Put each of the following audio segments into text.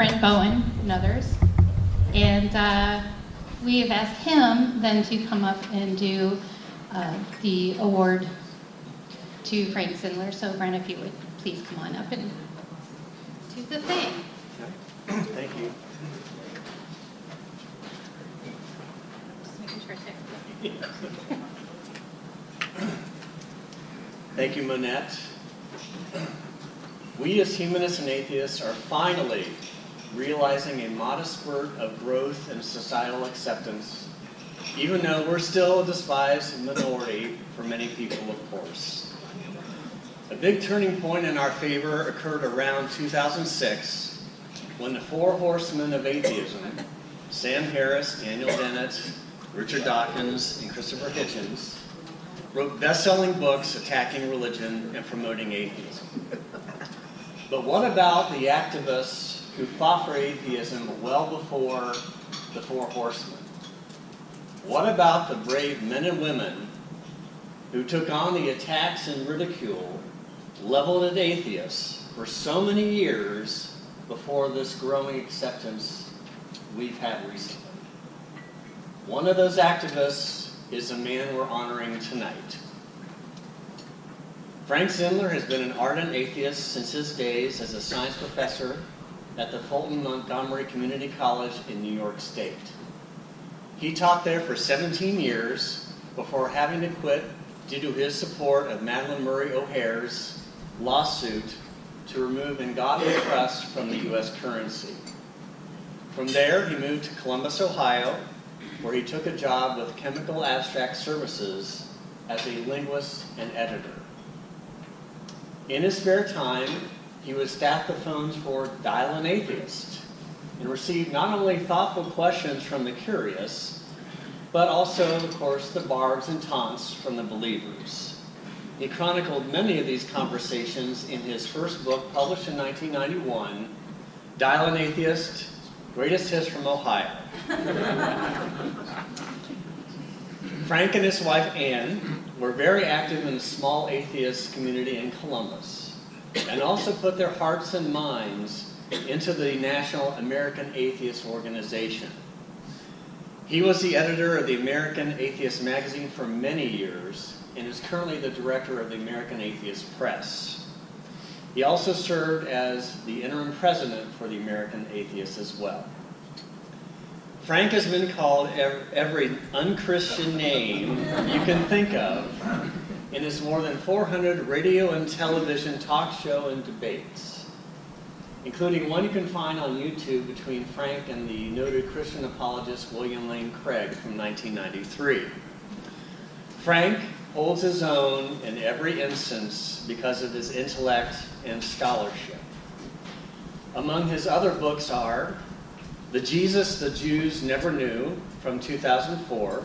Brent Bowen and others. And we have asked him then to come up and do the award to Frank Zindler. So Brent, if you would please come on up and do the thing. Thank you. Just making sure it's there. Thank you, Monette. We as humanists and atheists are finally realizing a modest spurt of growth and societal acceptance, even though we're still a despised minority for many people, of course. A big turning point in our favor occurred around 2006 when the four horsemen of atheism, Sam Harris, Daniel Dennett, Richard Dawkins, and Christopher Hitchens, wrote best-selling books attacking religion and promoting atheism. But what about the activists who fought for atheism well before the four horsemen? What about the brave men and women who took on the attacks and ridicule leveled at atheists for so many years before this growing acceptance we've had recently? One of those activists is the man we're honoring tonight. Frank Zindler has been an ardent atheist since his days as a science professor at the Fulton-Montgomery Community College in New York State. He taught there for 17 years before having to quit due to his support of Madalyn Murray O'Hair's lawsuit to remove ungodly trust from the U.S. currency. From there, he moved to Columbus, Ohio, where he took a job with Chemical Abstract Services as a linguist and editor. In his spare time, he would staff the phones for Dial an Atheist and received not only thoughtful questions from the curious, but also, of course, the barbs and taunts from the believers. He chronicled many of these conversations in his first book, published in 1991, Dial an Atheist, Greatest Hits from Ohio. Frank and his wife, Ann, were very active in the small atheist community in Columbus, and also put their hearts and minds into the National American Atheist Organization. He was the editor of the American Atheist magazine for many years, and is currently the director of the American Atheist Press. He also served as the interim president for the American Atheist as well. Frank has been called every unchristian name you can think of in his more than 400 radio and television talk show and debates, including one you can find on YouTube between Frank and the noted Christian apologist William Lane Craig from 1993. Frank holds his own in every instance because of his intellect and scholarship. Among his other books are The Jesus the Jews Never Knew from 2004,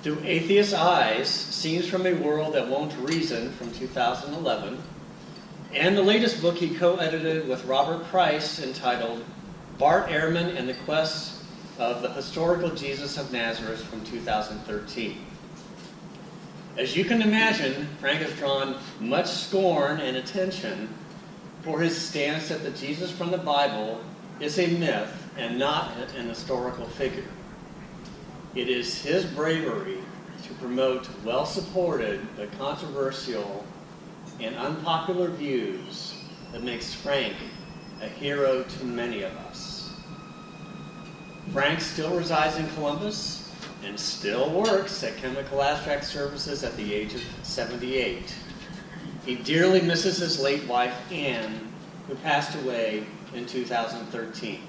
Through Atheist Eyes, Scenes from a World That Won't Reason from 2011, and the latest book he co-edited with Robert Price entitled Bart Ehrman and the Quest of the Historical Jesus of Nazareth from 2013. As you can imagine, Frank has drawn much scorn and attention for his stance that the Jesus from the Bible is a myth and not an historical figure. It is his bravery to promote well-supported but controversial and unpopular views that makes Frank a hero to many of us. Frank still resides in Columbus and still works at Chemical Abstract Services at the age of 78. He dearly misses his late wife, Ann, who passed away in 2013.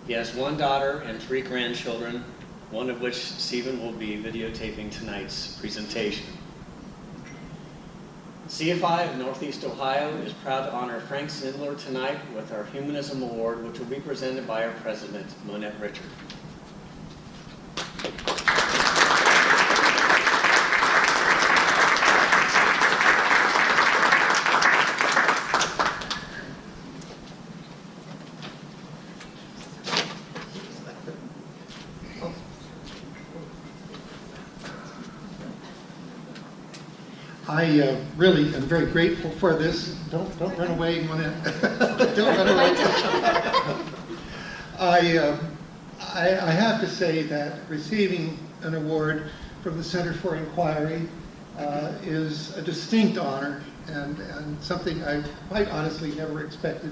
He has one daughter and 3 grandchildren, one of which Stephen will be videotaping tonight's presentation. CFI of Northeast Ohio is proud to honor Frank Zindler tonight with our Humanism Award, which will be presented by our President, Monette Richards. I really am very grateful for this. Don't run away, Monette. Don't run away. I have to say that receiving an award from the Center for Inquiry is a distinct honor and something I quite honestly never expected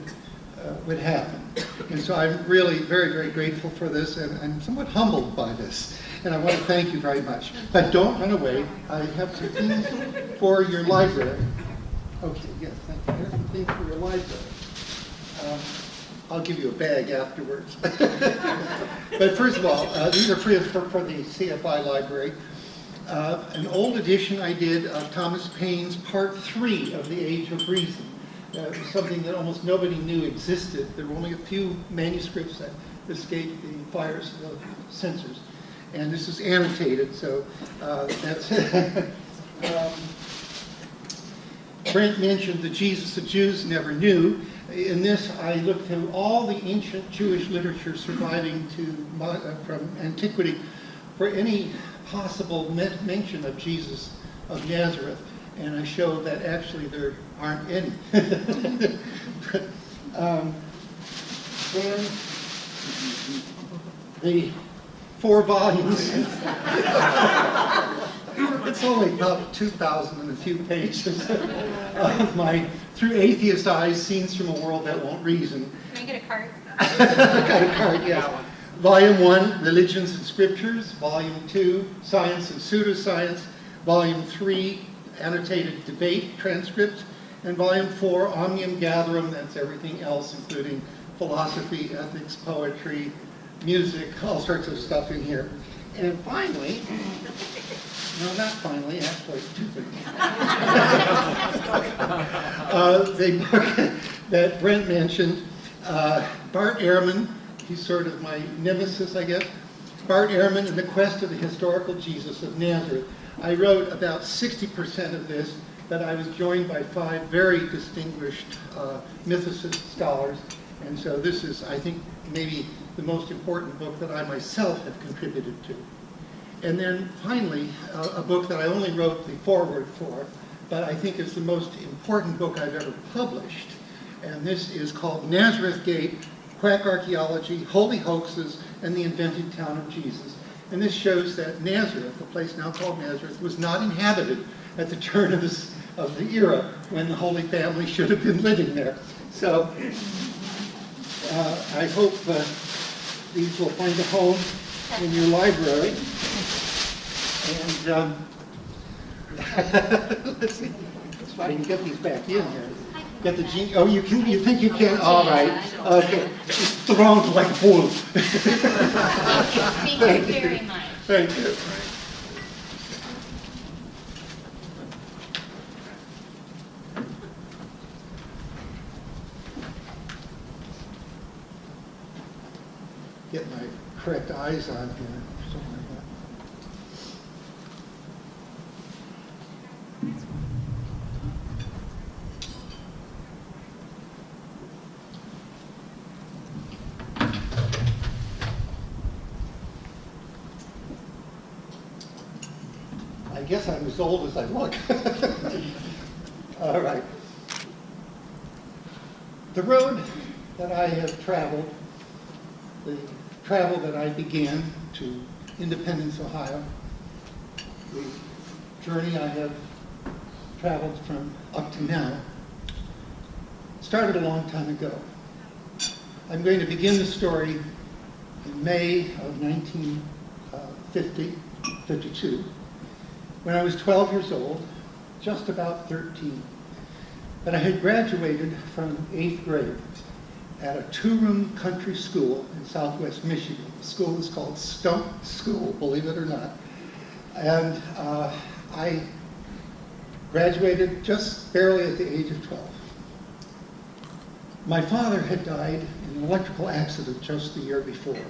would happen. And so I'm really very, very grateful for this, and I'm somewhat humbled by this. And I want to thank you very much. But don't run away. I have some things for your library. Okay, yes, thank you. Here's some things for your library. I'll give you a bag afterwards. But first of all, these are free for the CFI library. An old edition I did of Thomas Paine's Part 3 of The Age of Reason. Something that almost nobody knew existed. There were only a few manuscripts that escaped the fires of the censors. And this is annotated, so that's Brent mentioned the Jesus the Jews never knew. In this, I looked through all the ancient Jewish literature surviving from antiquity for any possible mention of Jesus of Nazareth, and I show that actually there aren't any. Then the 4 volumes. It's only about 2,000 and a few pages of my Through Atheist Eyes, Scenes from a World That Won't Reason. Can I get a card? I got a card, yeah. Volume 1, Religions and Scriptures. Volume 2, Science and Pseudoscience. Volume 3, Annotated Debate Transcripts. And Volume 4, Omnium Gatherum, that's everything else, including philosophy, ethics, poetry, music, all sorts of stuff in here. And finally, no, not finally, actually, 2 things. The book that Brent mentioned, Bart Ehrman, he's sort of my nemesis, I guess. Bart Ehrman and the Quest of the Historical Jesus of Nazareth. I wrote about 60% of this, but I was joined by 5 very distinguished mythicist scholars. And so this is, I think, maybe the most important book that I myself have contributed to. And then finally, a book that I only wrote the foreword for, but I think is the most important book I've ever published. And this is called Nazareth Gate, Quack Archaeology, Holy Hoaxes, and the Invented Town of Jesus. And this shows that Nazareth, the place now called Nazareth, was not inhabited at the turn of the era when the Holy Family should have been living there. So I hope these will find a home in your library. And let's see if I can get these back in here. Get the gene. Oh, you can. You think you can? All right. Okay. Just thrown like a fool. Thank you very much. Thank you. Get my correct eyes on here. Something like that. I guess I'm as old as I look. All right. The road that I have traveled, the travel that I began to Independence, Ohio, the journey I have traveled from up to now, started a long time ago. I'm going to begin the story in May of 1952, when I was 12 years old, just about 13. But I had graduated from 8th grade at a 2-room country school in southwest Michigan. The school is called Stump School, believe it or not. And I graduated just barely at the age of 12. My father had died in an electrical accident just the year before.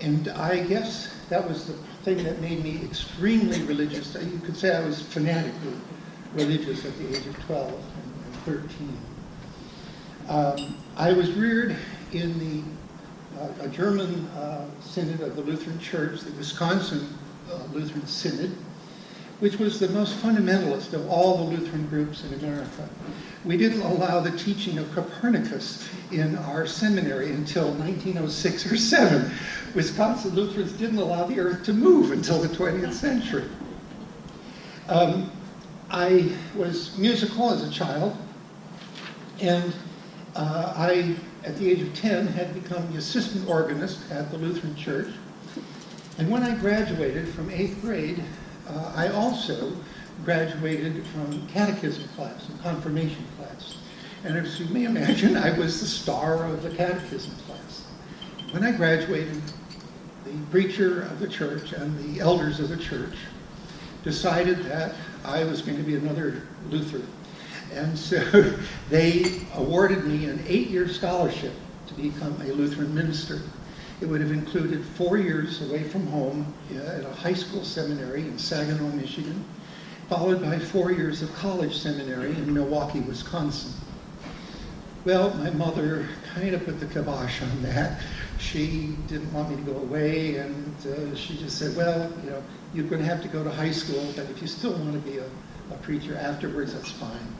And I guess that was the thing that made me extremely religious. You could say I was fanatically religious at the age of 12 and 13. I was reared in a German synod of the Lutheran Church, the Wisconsin Lutheran Synod, which was the most fundamentalist of all the Lutheran groups in America. We didn't allow the teaching of Copernicus in our seminary until 1906 or 7. Wisconsin Lutherans didn't allow the earth to move until the 20th century. I was musical as a child, and I, at the age of 10, had become the assistant organist at the Lutheran Church. And when I graduated from 8th grade, I also graduated from catechism class and confirmation class. And as you may imagine, I was the star of the catechism class. When I graduated, the preacher of the church and the elders of the church decided that I was going to be another Luther. And so they awarded me an 8-year scholarship to become a Lutheran minister. It would have included 4 years away from home at a high school seminary in Saginaw, Michigan, followed by 4 years of college seminary in Milwaukee, Wisconsin. Well, my mother kind of put the kibosh on that. She didn't want me to go away, and she just said, well, you know, you're going to have to go to high school, but if you still want to be a preacher afterwards, that's fine.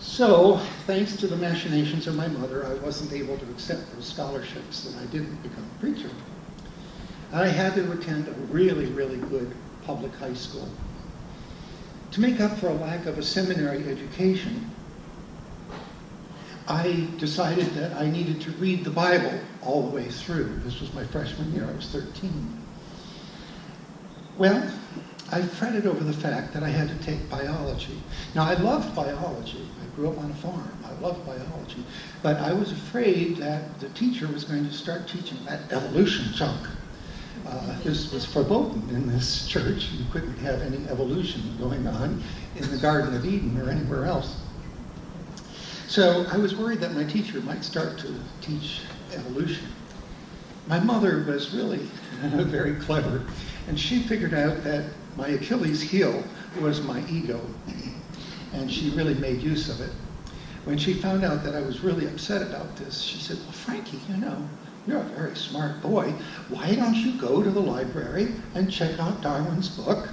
So, thanks to the machinations of my mother, I wasn't able to accept those scholarships, and I didn't become a preacher. I had to attend a really, really good public high school. To make up for a lack of a seminary education, I decided that I needed to read the Bible all the way through. This was my freshman year, I was 13. Well, I fretted over the fact that I had to take biology. Now, I loved biology. I grew up on a farm. I loved biology. But I was afraid that the teacher was going to start teaching that evolution junk. This was verboten in this church. You couldn't have any evolution going on in the Garden of Eden or anywhere else. So I was worried that my teacher might start to teach evolution. My mother was really very clever, and she figured out that my Achilles heel was my ego, and she really made use of it. When she found out that I was really upset about this, she said, well, Frankie, you know, you're a very smart boy. Why don't you go to the library and check out Darwin's book?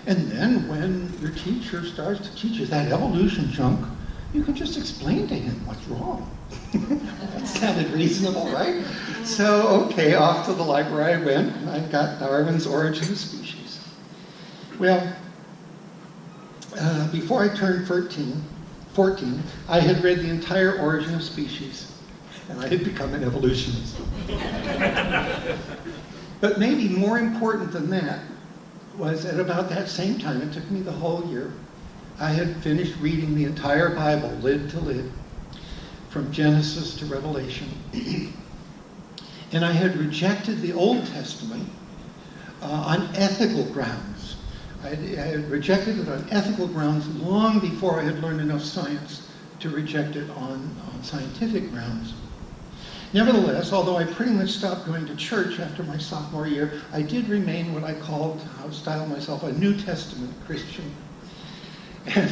And then when your teacher starts to teach you that evolution junk, you can just explain to him what's wrong. That sounded reasonable, right? So, okay, off to the library I went, and I got Darwin's Origin of Species. Well, before I turned 14, I had read the entire Origin of Species, and I had become an evolutionist. But maybe more important than that was at about that same time, it took me the whole year, I had finished reading the entire Bible, lid to lid, from Genesis to Revelation. And I had rejected the Old Testament on ethical grounds. I had rejected it on ethical grounds long before I had learned enough science to reject it on scientific grounds. Nevertheless, although I pretty much stopped going to church after my sophomore year, I did remain what I would style myself a New Testament Christian. And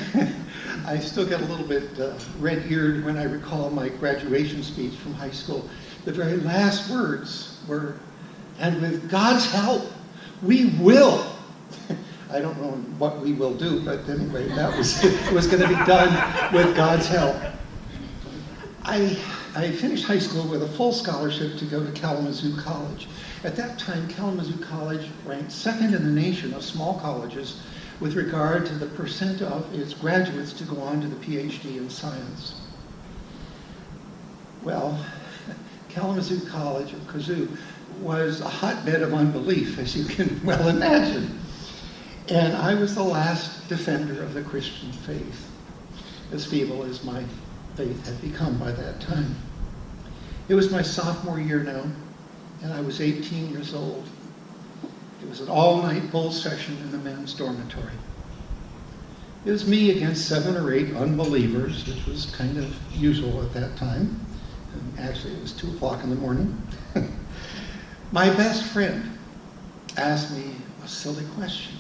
I still get a little bit red-eared when I recall my graduation speech from high school. The very last words were, and with God's help, we will. I don't know what we will do, but anyway, that was it was going to be done with God's help. I finished high school with a full scholarship to go to Kalamazoo College. At that time, Kalamazoo College ranked second in the nation of small colleges with regard to the percent of its graduates to go on to the PhD in science. Well, Kalamazoo College, or Kazoo, was a hotbed of unbelief, as you can well imagine. And I was the last defender of the Christian faith, as feeble as my faith had become by that time. It was my sophomore year now, and I was 18 years old. It was an all-night bull session in the men's dormitory. It was me against 7 or 8 unbelievers, which was kind of usual at that time. And actually, it was 2 o'clock in the morning. My best friend asked me a silly question.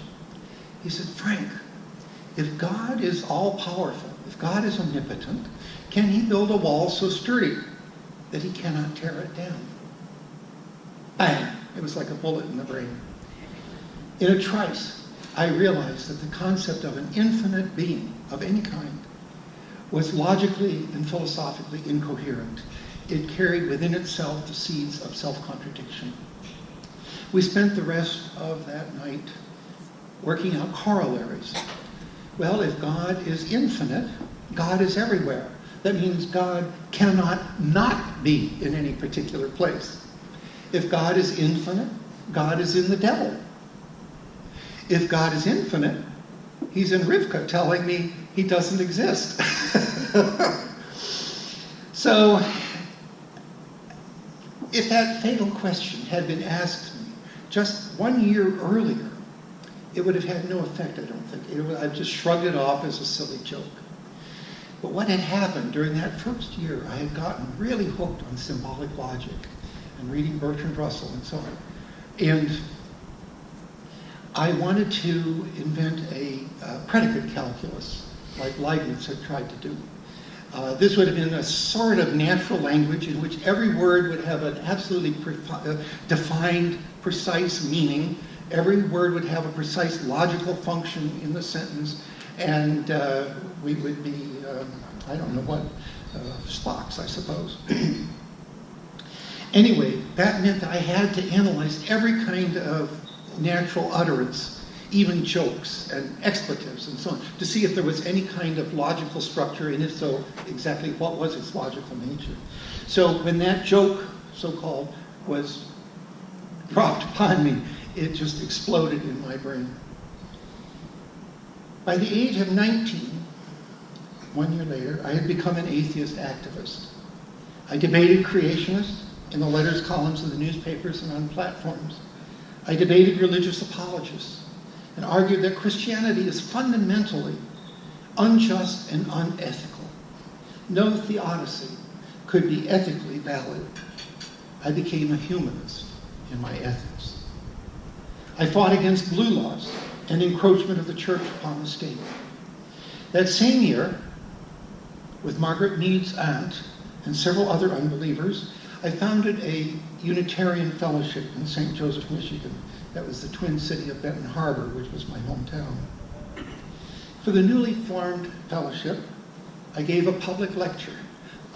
He said, Frank, if God is all-powerful, if God is omnipotent, can he build a wall so sturdy that he cannot tear it down? Bang! It was like a bullet in the brain. In a trice, I realized that the concept of an infinite being of any kind was logically and philosophically incoherent. It carried within itself the seeds of self-contradiction. We spent the rest of that night working out corollaries. Well, if God is infinite, God is everywhere. That means God cannot not be in any particular place. If God is infinite, God is in the devil. If God is infinite, he's in Rivka telling me he doesn't exist. So, if that fatal question had been asked me just 1 year earlier, it would have had no effect, I don't think. I've just shrugged it off as a silly joke. But what had happened during that first year, I had gotten really hooked on symbolic logic and reading Bertrand Russell and so on. And I wanted to invent a predicate calculus, like Leibniz had tried to do. This would have been a sort of natural language in which every word would have an absolutely defined, precise meaning. Every word would have a precise logical function in the sentence, and we would be, I don't know what, Spocks, I suppose. Anyway, that meant that I had to analyze every kind of natural utterance, even jokes and expletives and so on, to see if there was any kind of logical structure, and if so, exactly what was its logical nature. So when that joke, so-called, was dropped upon me, it just exploded in my brain. By the age of 19, 1 year later, I had become an atheist activist. I debated creationists in the letters columns of the newspapers and on platforms. I debated religious apologists and argued that Christianity is fundamentally unjust and unethical. No theodicy could be ethically valid. I became a humanist in my ethics. I fought against blue laws and encroachment of the church upon the state. That same year, with Margaret Mead's aunt and several other unbelievers, I founded a Unitarian fellowship in St. Joseph, Michigan. That was the twin city of Benton Harbor, which was my hometown. For the newly formed fellowship, I gave a public lecture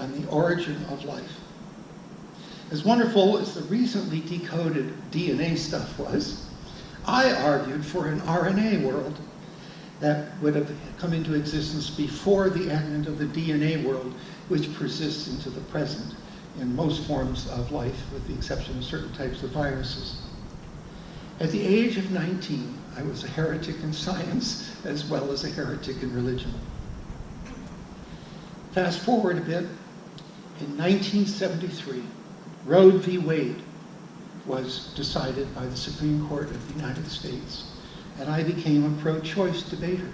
on the origin of life. As wonderful as the recently decoded DNA stuff was, I argued for an RNA world that would have come into existence before the advent of the DNA world, which persists into the present in most forms of life, with the exception of certain types of viruses. At the age of 19, I was a heretic in science as well as a heretic in religion. Fast forward a bit, in 1973, Roe v. Wade was decided by the Supreme Court of the United States, and I became a pro-choice debater.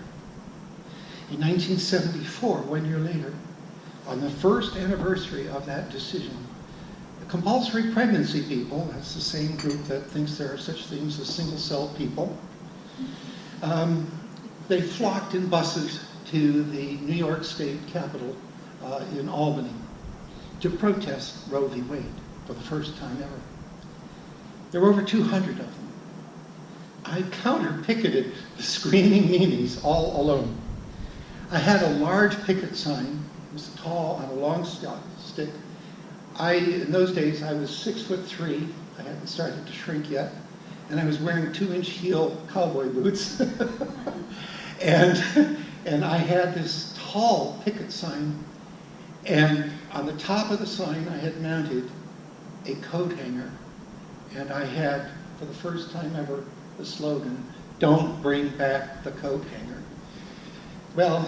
In 1974, 1 year later, on the first anniversary of that decision, the compulsory pregnancy people, that's the same group that thinks there are such things as single-cell people, they flocked in buses to the New York State Capitol in Albany to protest Roe v. Wade for the first time ever. There were over 200 of them. I counter-picketed the screaming meanies all alone. I had a large picket sign. It was tall on a long stick. In those days, I was 6'3". I hadn't started to shrink yet. And I was wearing 2-inch heel cowboy boots. and I had this tall picket sign. And on the top of the sign, I had mounted a coat hanger. And I had, for the first time ever, the slogan, "Don't bring back the coat hanger." Well,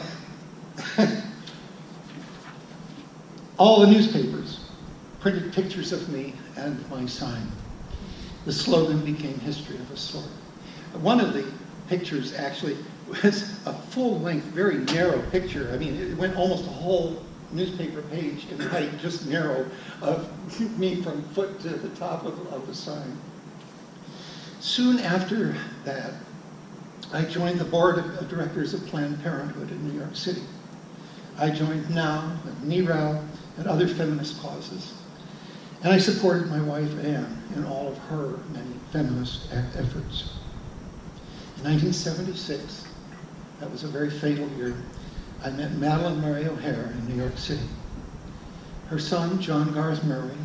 all the newspapers printed pictures of me and my sign. The slogan became history of a sort. One of the pictures actually was a full-length, very narrow picture. I mean, it went almost a whole newspaper page in height, just narrow, of me from foot to the top of the sign. Soon after that, I joined the board of directors of Planned Parenthood in New York City. I joined NOW, NERAL, and other feminist causes. And I supported my wife, Anne, in all of her many feminist efforts. In 1976, that was a very fatal year, I met Madalyn Murray O'Hair in New York City. Her son, John Garth Murray,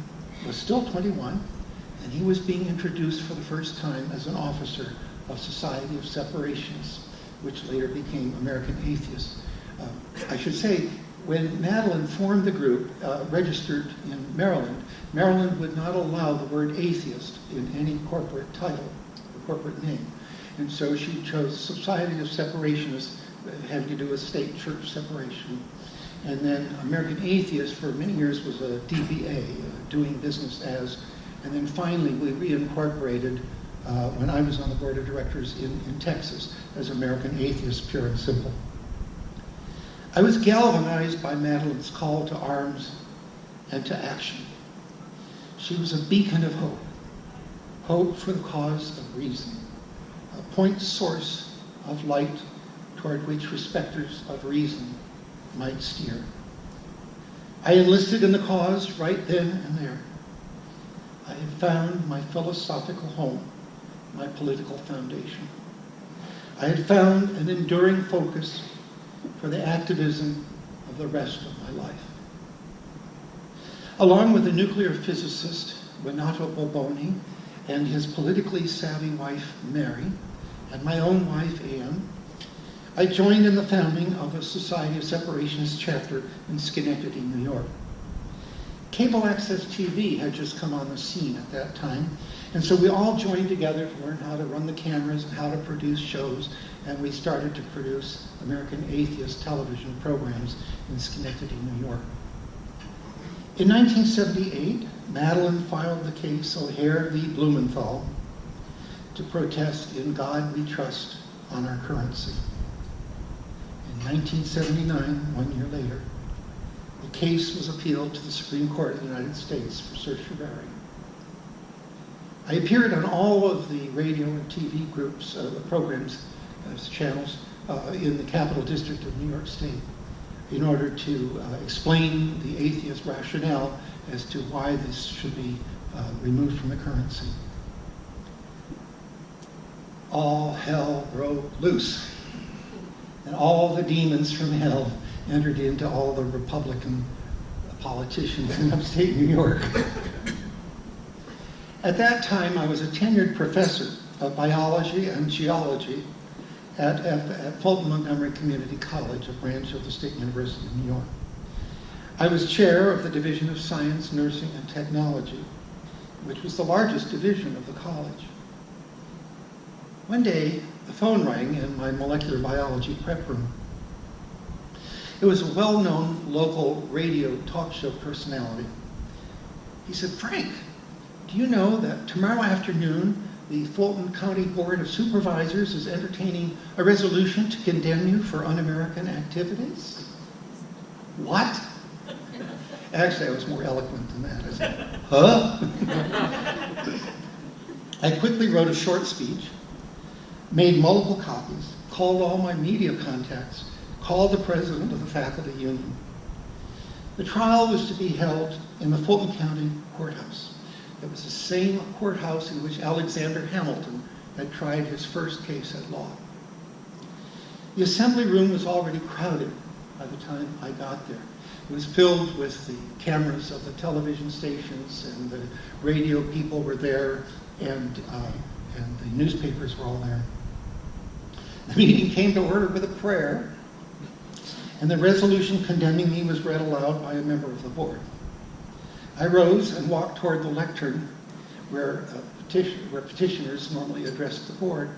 was still 21, and he was being introduced for the first time as an officer of Society of Separationists, which later became American Atheists. I should say, when Madalyn formed the group, registered in Maryland, Maryland would not allow the word atheist in any corporate title or corporate name. And so she chose Society of Separationists, having to do with state-church separation. And then American Atheist for many years was a DBA, doing business as. And then finally we reincorporated when I was on the board of directors in Texas as American Atheist, pure and simple. I was galvanized by Madalyn's call to arms and to action. She was a beacon of hope, hope for the cause of reason, a point source of light toward which respecters of reason might steer. I enlisted in the cause right then and there. I had found my philosophical home, my political foundation. I had found an enduring focus for the activism of the rest of my life. Along with the nuclear physicist Renato Boboni and his politically savvy wife Mary, and my own wife Anne, I joined in the founding of a Society of Separationists chapter in Schenectady, New York. Cable access TV had just come on the scene at that time, and so we all joined together to learn how to run the cameras and how to produce shows, and we started to produce American Atheist television programs in Schenectady, New York. In 1978, Madalyn filed the case O'Hair v. Blumenthal to protest In God We Trust on our currency. In 1979, 1 year later, the case was appealed to the Supreme Court of the United States for certiorari. I appeared on all of the radio and TV groups, programs, channels in the Capital District of New York State in order to explain the atheist rationale as to why this should be removed from the currency. All hell broke loose, and all the demons from hell entered into all the Republican politicians in upstate New York. At that time, I was a tenured professor of biology and geology at Fulton-Montgomery Community College, a branch of the State University of New York. I was chair of the Division of Science, Nursing, and Technology, which was the largest division of the college. One day, the phone rang in my molecular biology prep room. It was a well-known local radio talk show personality. He said, "Frank, do you know that tomorrow afternoon the Fulton County Board of Supervisors is entertaining a resolution to condemn you for un-American activities?" What? Actually, I was more eloquent than that. I said, huh? I quickly wrote a short speech, made multiple copies, called all my media contacts, called the president of the faculty union. The trial was to be held in the Fulton County Courthouse. It was the same courthouse in which Alexander Hamilton had tried his first case at law. The assembly room was already crowded by the time I got there. It was filled with the cameras of the television stations, and the radio people were there, and the newspapers were all there. The meeting came to order with a prayer, and the resolution condemning me was read aloud by a member of the board. I rose and walked toward the lectern where petitioners normally addressed the board.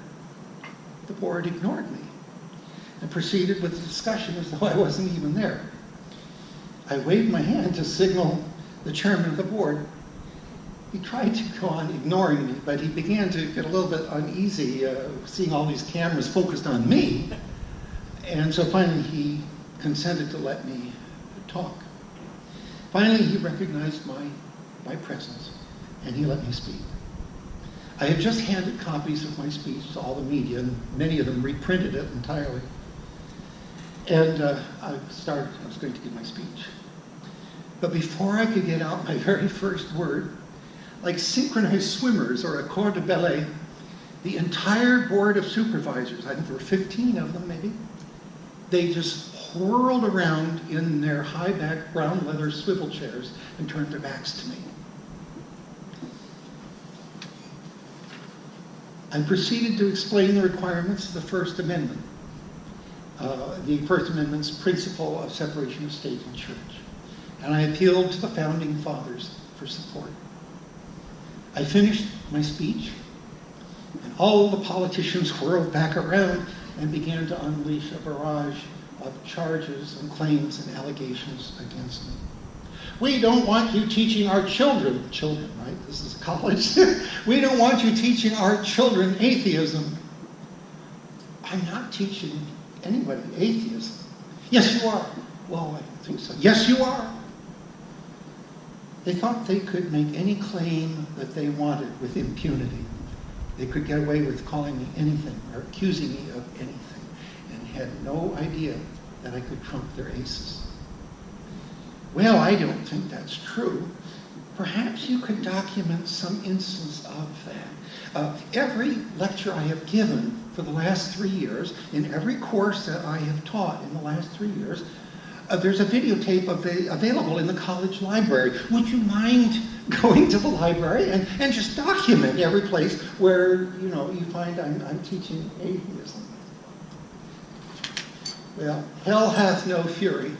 The board ignored me and proceeded with the discussion as though I wasn't even there. I waved my hand to signal the chairman of the board. He tried to go on ignoring me, but he began to get a little bit uneasy seeing all these cameras focused on me. And so finally he consented to let me talk. Finally, he recognized my presence, and he let me speak. I had just handed copies of my speech to all the media, and many of them reprinted it entirely. And I was going to give my speech. But before I could get out my very first word, like synchronized swimmers or a corps de ballet, The entire board of supervisors, I think there were 15 of them maybe, they just whirled around in their high-back brown leather swivel chairs and turned their backs to me. I proceeded to explain the requirements of the First Amendment, the First Amendment's principle of separation of state and church. And I appealed to the Founding Fathers for support. I finished my speech, and all the politicians whirled back around and began to unleash a barrage of charges and claims and allegations against me. We don't want you teaching our children, right? This is a college. We don't want you teaching our children atheism. I'm not teaching anybody atheism. Yes, you are. Well, I don't think so. Yes, you are. They thought they could make any claim that they wanted with impunity. They could get away with calling me anything or accusing me of anything, and had no idea that I could trump their aces. Well, I don't think that's true. Perhaps you could document some instance of that. Every lecture I have given for the last 3 years, in every course that I have taught in the last 3 years, there's a videotape available in the college library. Would you mind going to the library and just document every place where you find I'm teaching atheism? Well, hell hath no fury,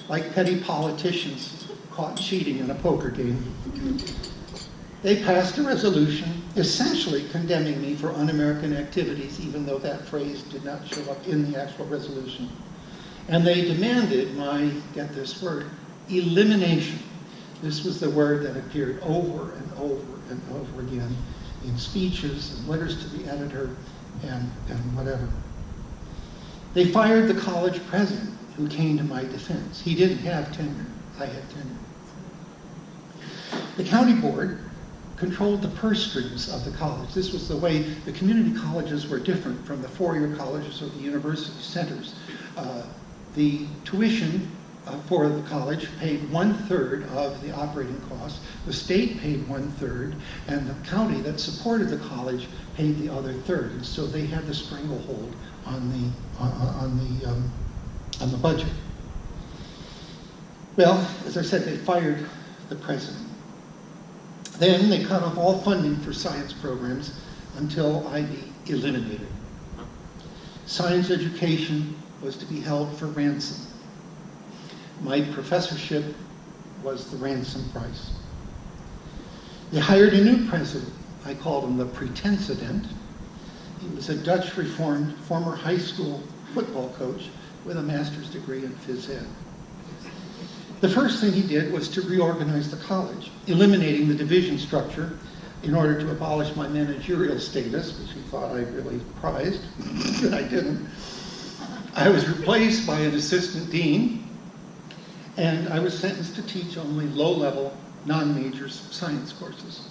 like petty politicians caught cheating in a poker game. They passed a resolution essentially condemning me for un-American activities, even though that phrase did not show up in the actual resolution. And they demanded my, get this word, elimination. This was the word that appeared over and over and over again in speeches and letters to the editor and whatever. They fired the college president who came to my defense. He didn't have tenure. I had tenure. The county board controlled the purse strings of the college. This was the way the community colleges were different from the four-year colleges or the university centers. The tuition for the college paid 1/3 of the operating costs. The state paid 1/3, and the county that supported the college paid the other third. And so they had the stranglehold on the budget. Well, as I said, they fired the president. Then they cut off all funding for science programs until I be eliminated. Science education was to be held for ransom. My professorship was the ransom price. They hired a new president. I called him the pretensident. He was a Dutch Reformed former high school football coach with a master's degree in phys ed. The first thing he did was to reorganize the college, eliminating the division structure in order to abolish my managerial status, which he thought I really prized, but I didn't. I was replaced by an assistant dean, and I was sentenced to teach only low-level, non-major science courses.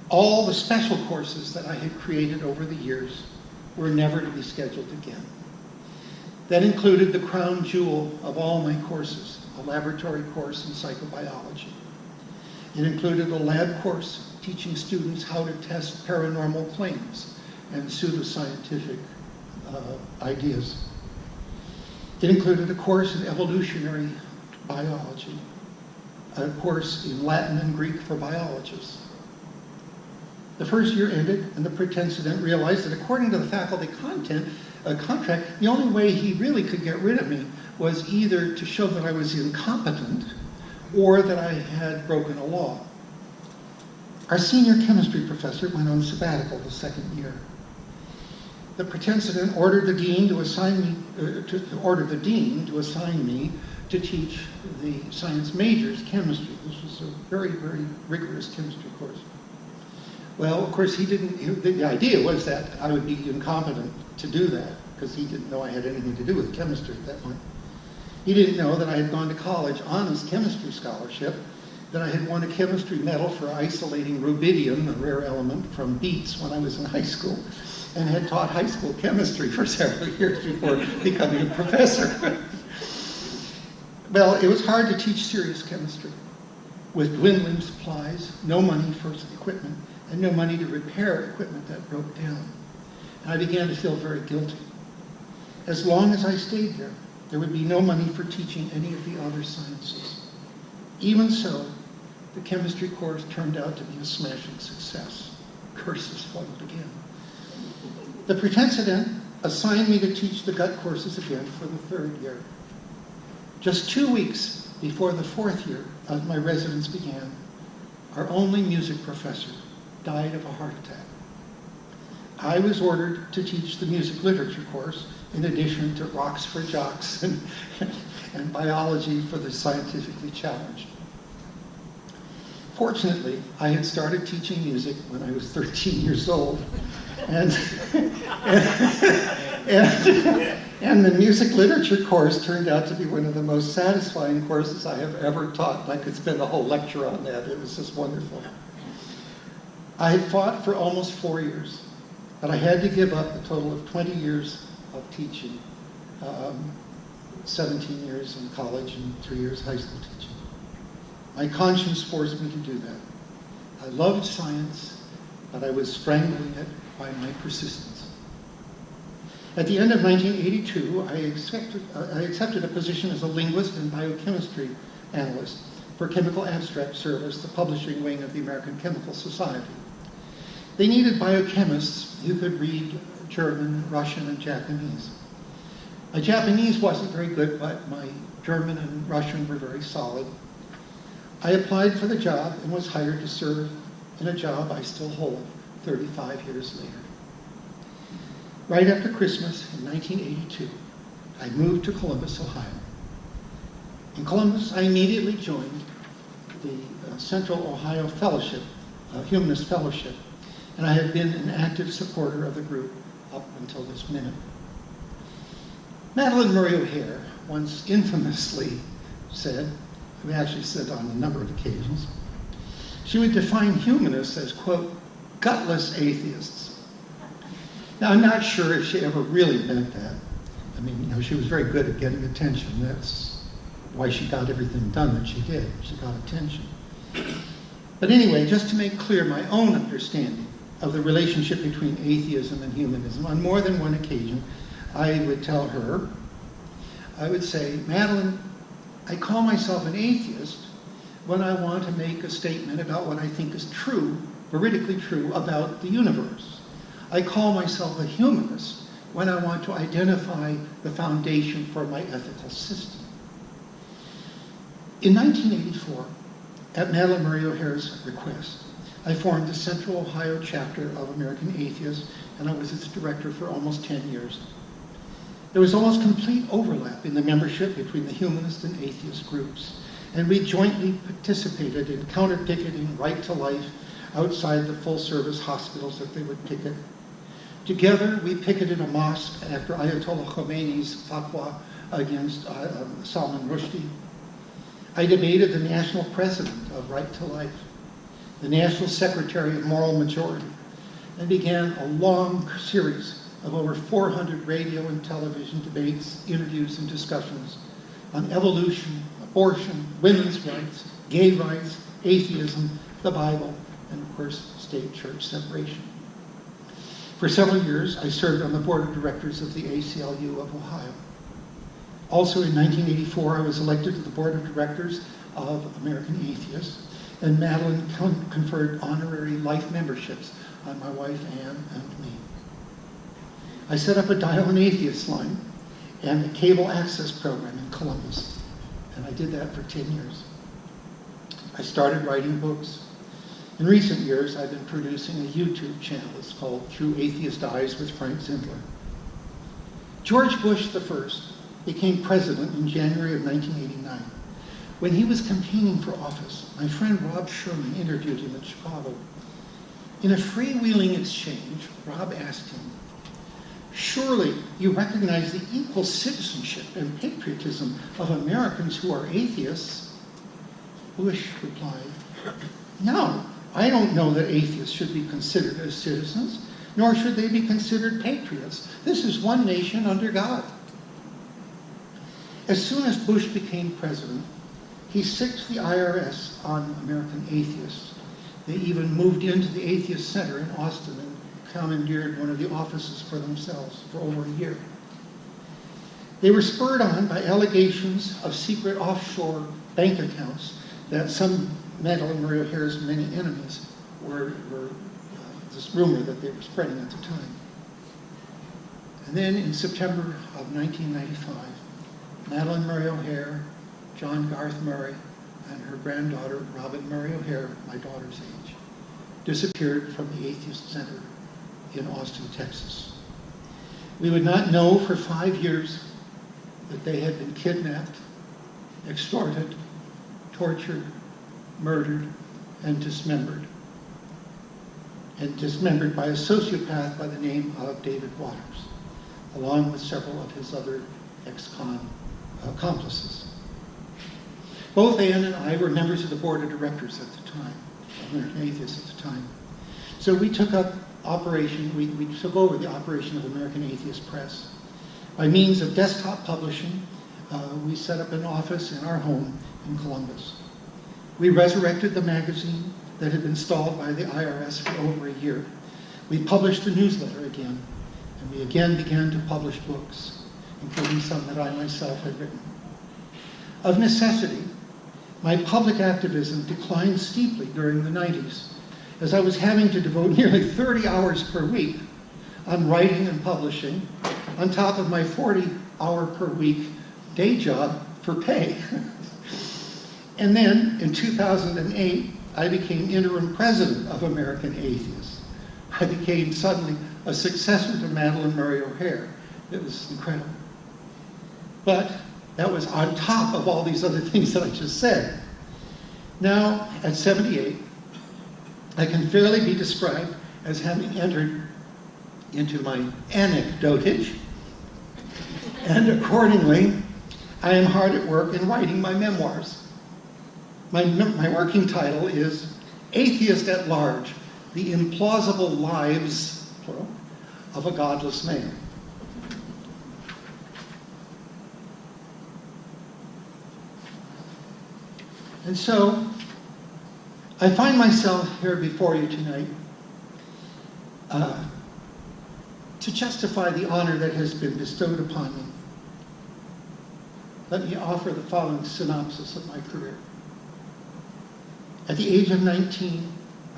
All the special courses that I had created over the years were never to be scheduled again. That included the crown jewel of all my courses, a laboratory course in psychobiology. It included a lab course teaching students how to test paranormal claims and pseudoscientific ideas. It included a course in evolutionary biology, a course in Latin and Greek for biologists. The first year ended, and the pretensident realized that according to the faculty contract, the only way he really could get rid of me was either to show that I was incompetent or that I had broken a law. Our senior chemistry professor went on sabbatical the second year. The pretensident ordered the dean to assign me to teach the science majors chemistry. This was a very, very rigorous chemistry course. Well, of course, the idea was that I would be incompetent to do that because he didn't know I had anything to do with chemistry at that point. He didn't know that I had gone to college on his chemistry scholarship, that I had won a chemistry medal for isolating rubidium, a rare element, from beets when I was in high school, and had taught high school chemistry for several years before becoming a professor. Well, it was hard to teach serious chemistry with dwindling supplies, no money for equipment, and no money to repair equipment that broke down. And I began to feel very guilty. As long as I stayed there, there would be no money for teaching any of the other sciences. Even so, the chemistry course turned out to be a smashing success. Curses followed again. The president assigned me to teach the gut courses again for the 3rd year. Just 2 weeks before the 4th year of my residence began, our only music professor died of a heart attack. I was ordered to teach the music literature course in addition to rocks for jocks and biology for the scientifically challenged. Fortunately, I had started teaching music when I was 13 years old, and the music literature course turned out to be one of the most satisfying courses I have ever taught. I could spend a whole lecture on that. It was just wonderful. I had fought for almost 4 years, but I had to give up a total of 20 years of teaching, 17 years in college and 3 years high school teaching. My conscience forced me to do that. I loved science, but I was strangling it by my persistence. At the end of 1982, I accepted a position as a linguist and biochemistry analyst for Chemical Abstract Service, the publishing wing of the American Chemical Society. They needed biochemists who could read German, Russian, and Japanese. My Japanese wasn't very good, but my German and Russian were very solid. I applied for the job and was hired to serve in a job I still hold 35 years later. Right after Christmas in 1982, I moved to Columbus, Ohio. In Columbus, I immediately joined the Central Ohio Fellowship, Humanist Fellowship, and I have been an active supporter of the group up until this minute. Madalyn Murray O'Hair once infamously said, we actually said on a number of occasions, she would define humanists as, quote, gutless atheists. Now, I'm not sure if she ever really meant that. I mean, she was very good at getting attention. That's why she got everything done that she did. She got attention. But anyway, just to make clear my own understanding of the relationship between atheism and humanism, on more than one occasion, I would tell her, I would say, Madalyn, I call myself an atheist when I want to make a statement about what I think is true, veridically true, about the universe. I call myself a humanist when I want to identify the foundation for my ethical system. In 1984, at Madalyn Murray O'Hair's request, I formed the Central Ohio chapter of American Atheists, and I was its director for almost 10 years. There was almost complete overlap in the membership between the humanist and atheist groups, and we jointly participated in counter-picketing right to life outside the full-service hospitals that they would picket. Together, we picketed a mosque after Ayatollah Khomeini's fatwa against Salman Rushdie. I debated the national president of Right to Life, the national secretary of Moral Majority, and began a long series of over 400 radio and television debates, interviews, and discussions on evolution, abortion, women's rights, gay rights, atheism, the Bible, and of course, state-church separation. For several years, I served on the board of directors of the ACLU of Ohio. Also in 1984, I was elected to the board of directors of American Atheists, and Madalyn conferred honorary life memberships on my wife Ann and me. I set up a Dial-in Atheist line and a cable access program in Columbus, and I did that for 10 years. I started writing books. In recent years, I've been producing a YouTube channel. It's called Through Atheist Eyes with Frank Zindler. George Bush I became president in January of 1989. When he was campaigning for office, my friend Rob Sherman interviewed him in Chicago. In a freewheeling exchange, Rob asked him, surely you recognize the equal citizenship and patriotism of Americans who are atheists? Bush replied, no, I don't know that atheists should be considered as citizens, nor should they be considered patriots. This is one nation under God. As soon as Bush became president, he sicked the IRS on American atheists They even moved into the Atheist Center in Austin and commandeered one of the offices for themselves for over a year. They were spurred on by allegations of secret offshore bank accounts that some Madalyn Murray O'Hair's many enemies were this rumor that they were spreading at the time. And then in September of 1995, Madalyn Murray O'Hair, John Garth Murray, and her granddaughter, Robin Murray O'Hair, my daughter's age, disappeared from the Atheist Center in Austin, Texas. We would not know for 5 years that they had been kidnapped, extorted, tortured, murdered, and dismembered. And dismembered by a sociopath by the name of David Waters, along with several of his other ex-con accomplices. Both Ann and I were members of the board of directors at the time, American Atheists at the time. So we took up we took over the operation of American Atheist Press. By means of desktop publishing, we set up an office in our home in Columbus. We resurrected the magazine that had been stalled by the IRS for over a year. We published the newsletter again, and we again began to publish books, including some that I myself had written. Of necessity, my public activism declined steeply during the 90s, as I was having to devote nearly 30 hours per week on writing and publishing, on top of my 40-hour per week day job for pay. And then, in 2008, I became interim president of American Atheists. I became suddenly a successor to Madalyn Murray O'Hair. It was incredible. But that was on top of all these other things that I just said. Now, at 78, I can fairly be described as having entered into my anecdotage, and accordingly, I am hard at work in writing my memoirs. My working title is Atheist at Large, The Implausible Lives, plural, of a Godless Man. And so, I find myself here before you tonight to justify the honor that has been bestowed upon me. Let me offer the following synopsis of my career. At the age of 19,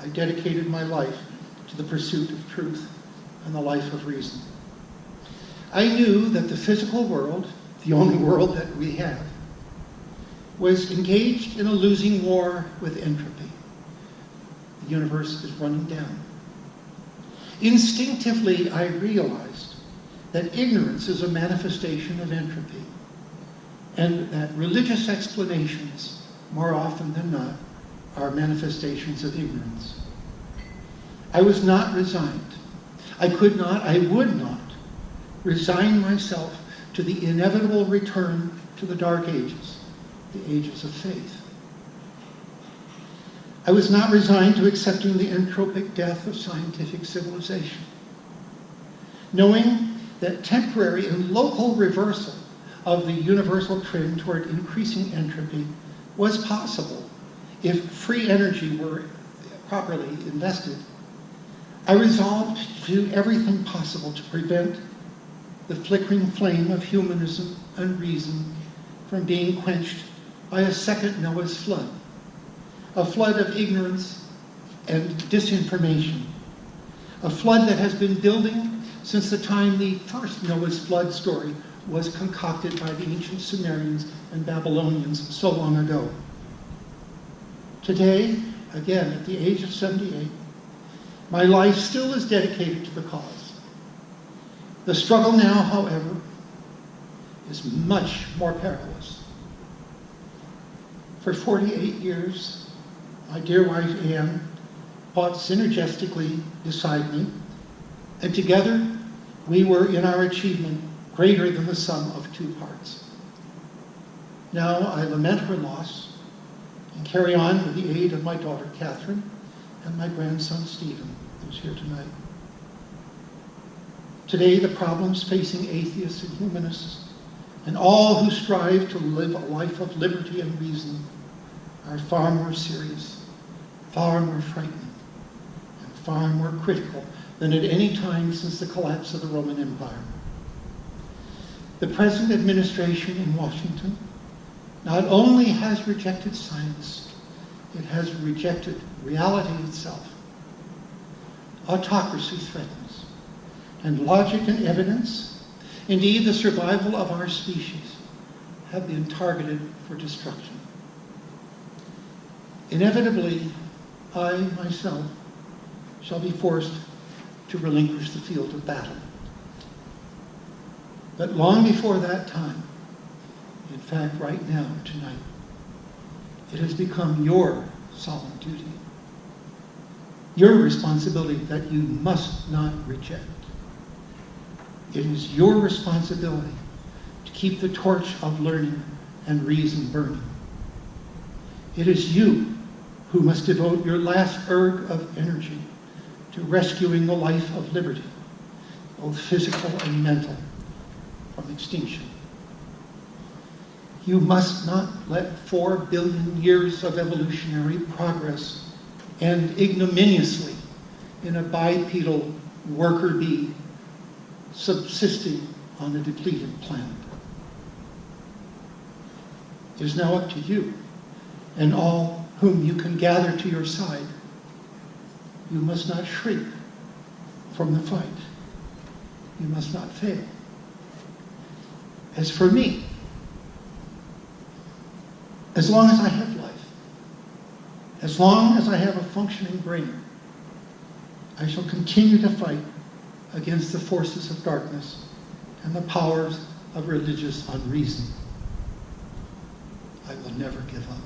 I dedicated my life to the pursuit of truth and the life of reason. I knew that the physical world, the only world that we have, was engaged in a losing war with entropy. The universe is running down. Instinctively, I realized that ignorance is a manifestation of entropy, and that religious explanations, more often than not, are manifestations of ignorance. I was not resigned. I could not, I would not resign myself to the inevitable return to the Dark Ages, the ages of faith. I was not resigned to accepting the entropic death of scientific civilization, knowing that temporary and local reversal of the universal trend toward increasing entropy was possible if free energy were properly invested. I resolved to do everything possible to prevent the flickering flame of humanism and reason from being quenched by a second Noah's flood, a flood of ignorance and disinformation, a flood that has been building since the time the first Noah's flood story was concocted by the ancient Sumerians and Babylonians so long ago. Today, again, at the age of 78, my life still is dedicated to the cause. The struggle now, however, is much more perilous. For 48 years, my dear wife Ann fought synergistically beside me, and together we were in our achievement greater than the sum of two parts. Now I lament her loss and carry on with the aid of my daughter Catherine and my grandson Stephen, who's here tonight. Today, the problems facing atheists and humanists and all who strive to live a life of liberty and reason are far more serious far more frightening and far more critical than at any time since the collapse of the Roman Empire. The present administration in Washington not only has rejected science, it has rejected reality itself. Autocracy threatens, and logic and evidence, indeed the survival of our species, have been targeted for destruction. Inevitably, I myself shall be forced to relinquish the field of battle. But long before that time, in fact right now, tonight, it has become your solemn duty, your responsibility that you must not reject. It is your responsibility to keep the torch of learning and reason burning. It is you who must devote your last erg of energy to rescuing the life of liberty, both physical and mental, from extinction. You must not let 4 billion years of evolutionary progress end ignominiously in a bipedal worker bee subsisting on a depleted planet. It is now up to you and all whom you can gather to your side. You must not shrink from the fight. You must not fail. As for me, as long as I have life, as long as I have a functioning brain, I shall continue to fight against the forces of darkness and the powers of religious unreason. I will never give up.